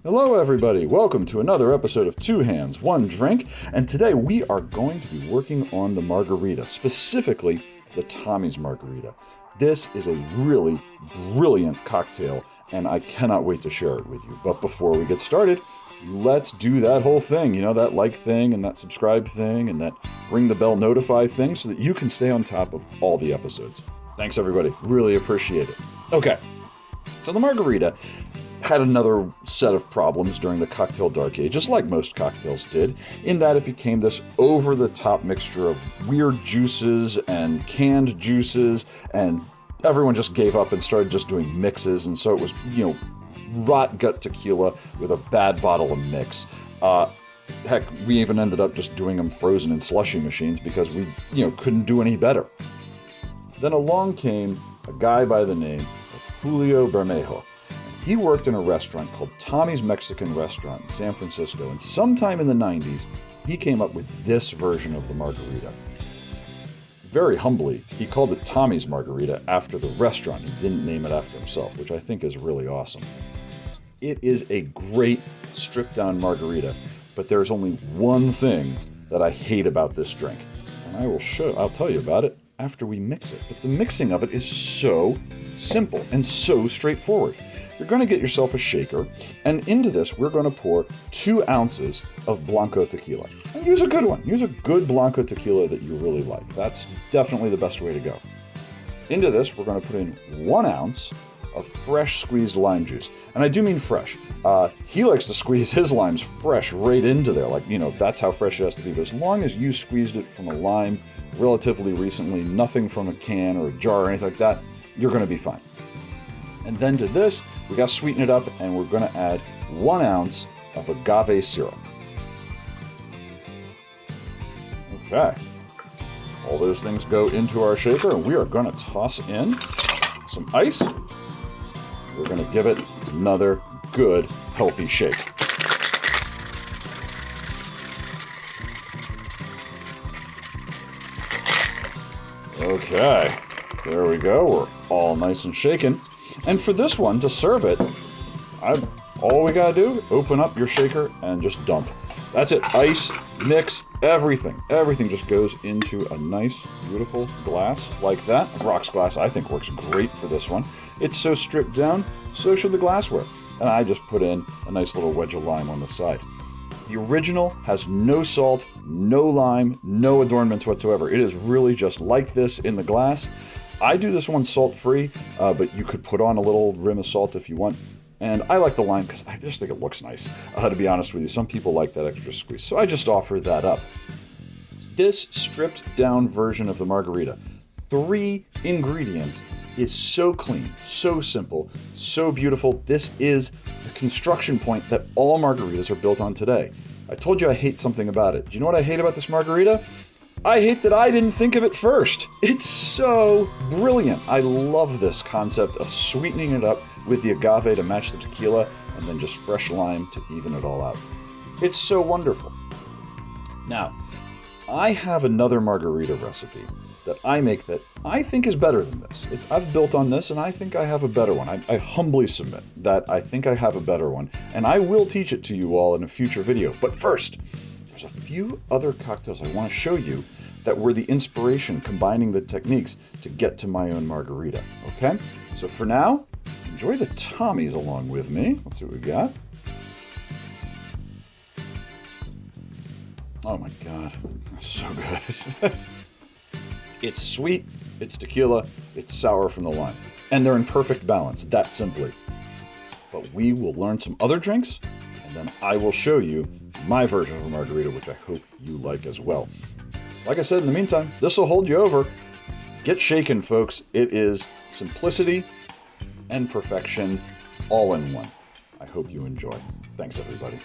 Hello everybody, welcome to another episode of Two Hands, One Drink, and today we are going to be working on the margarita, specifically the Tommy's Margarita. This is a really brilliant cocktail, and I cannot wait to share it with you. But before we get started, let's do that whole thing, that like thing and that subscribe thing and that ring the bell notify thing so that you can stay on top of all the episodes. Thanks everybody, really appreciate it. Okay, so the margarita had another set of problems during the cocktail dark ages, like most cocktails did, in that it became this over-the-top mixture of weird juices and canned juices, and everyone just gave up and started just doing mixes, and so it was, rot gut tequila with a bad bottle of mix. Heck, we even ended up just doing them frozen in slushy machines because we, couldn't do any better. Then along came a guy by the name of Julio Bermejo. He worked in a restaurant called Tommy's Mexican Restaurant in San Francisco, and sometime in the 90s, he came up with this version of the margarita. Very humbly, he called it Tommy's Margarita after the restaurant. He didn't name it after himself, which I think is really awesome. It is a great stripped-down margarita, but there's only one thing that I hate about this drink, and I'll tell you about it after we mix it. But the mixing of it is so simple and so straightforward. You're going to get yourself a shaker, and into this we're going to pour 2 ounces of blanco tequila. And use a good one. Use a good blanco tequila that you really like. That's definitely the best way to go. Into this we're going to put in 1 ounce of fresh squeezed lime juice. And I do mean fresh. He likes to squeeze his limes fresh right into there. That's how fresh it has to be. But as long as you squeezed it from a lime relatively recently, nothing from a can or a jar or anything like that, you're going to be fine. And then to this, we got to sweeten it up, and we're going to add 1 ounce of agave syrup. Okay. All those things go into our shaker, and we are going to toss in some ice. We're going to give it another good, healthy shake. Okay. There we go. We're all nice and shaken. And for this one, to serve it, all we gotta do, open up your shaker and just dump. That's it. Ice, mix, everything. Everything just goes into a nice, beautiful glass like that. Rocks glass, I think, works great for this one. It's so stripped down, so should the glassware. And I just put in a nice little wedge of lime on the side. The original has no salt, no lime, no adornments whatsoever. It is really just like this in the glass. I do this one salt-free, but you could put on a little rim of salt if you want. And I like the lime because I just think it looks nice, to be honest with you. Some people like that extra squeeze, so I just offer that up. This stripped-down version of the margarita, 3 ingredients, is so clean, so simple, so beautiful. This is the construction point that all margaritas are built on today. I told you I hate something about it. Do you know what I hate about this margarita? I hate that I didn't think of it first. It's so brilliant. I love this concept of sweetening it up with the agave to match the tequila and then just fresh lime to even it all out. It's so wonderful. Now, I have another margarita recipe that I make that I think is better than this. I've built on this and I think I have a better one. I humbly submit that I think I have a better one, and I will teach it to you all in a future video. But first, there's a few other cocktails I want to show you that were the inspiration, combining the techniques to get to my own margarita, okay? So for now, enjoy the Tommy's along with me. Let's see what we got. Oh my God, that's so good. It's sweet, it's tequila, it's sour from the lime. And they're in perfect balance, that simply. But we will learn some other drinks, and then I will show you my version of a margarita, which I hope you like as well. Like I said, in the meantime, this will hold you over. Get shaken, folks. It is simplicity and perfection all in one. I hope you enjoy. Thanks, everybody.